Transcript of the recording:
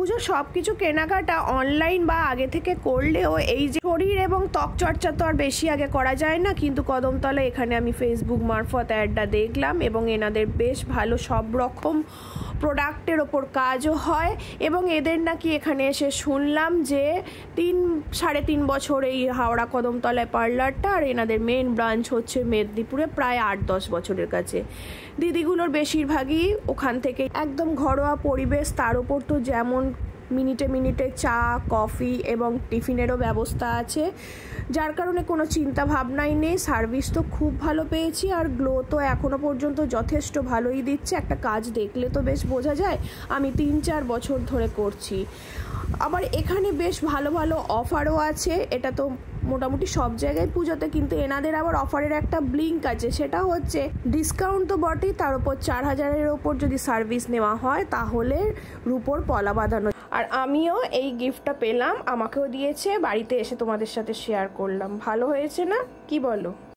পুজোর সব কিছু কেনাকাটা অনলাইন বা আগে থেকে করলেও এই যে শরীর এবং ত্বক চর্চা তো আর বেশি আগে করা যায় না, কিন্তু কদমতলা এখানে আমি ফেসবুক মারফত অ্যাডটা দেখলাম এবং এনাদের বেশ ভালো সব রকম প্রোডাক্টের ওপর কাজও হয় এবং এদের নাকি এখানে এসে শুনলাম যে 3-3.5 বছর এই হাওড়া কদমতলায় পার্লারটা, আর এনাদের মেন ব্রাঞ্চ হচ্ছে মেদিনীপুরে, প্রায় 8-10 বছরের কাছে। দিদিগুলোর বেশিরভাগই ওখান থেকে, একদম ঘরোয়া পরিবেশ, তার উপর তো যেমন মিনিটে মিনিটে চা, কফি এবং টিফিনেরও ব্যবস্থা আছে, যার কারণে কোনো চিন্তা ভাবনাই নেই। সার্ভিস তো খুব ভালো পেয়েছি, আর গ্লো তো এখনও পর্যন্ত যথেষ্ট ভালোই দিচ্ছে। একটা কাজ দেখলে তো বেশ বোঝা যায়। আমি 3-4 বছর ধরে করছি। আবার এখানে বেশ ভালো ভালো অফারও আছে। এটা তো মোটামুটি সব জায়গায় পুজোতে, কিন্তু এনাদের আবার অফারের একটা ব্লিঙ্ক আছে, সেটা হচ্ছে ডিসকাউন্ট তো বটেই, তার উপর 4000-এর ওপর যদি সার্ভিস নেওয়া হয় তাহলে রুপোর পলা বাঁধানো। আর আমিও এই গিফটটা পেলাম, আমাকেও দিয়েছে, বাড়িতে এসে তোমাদের সাথে শেয়ার করলাম। ভালো হয়েছে না, কি বলো?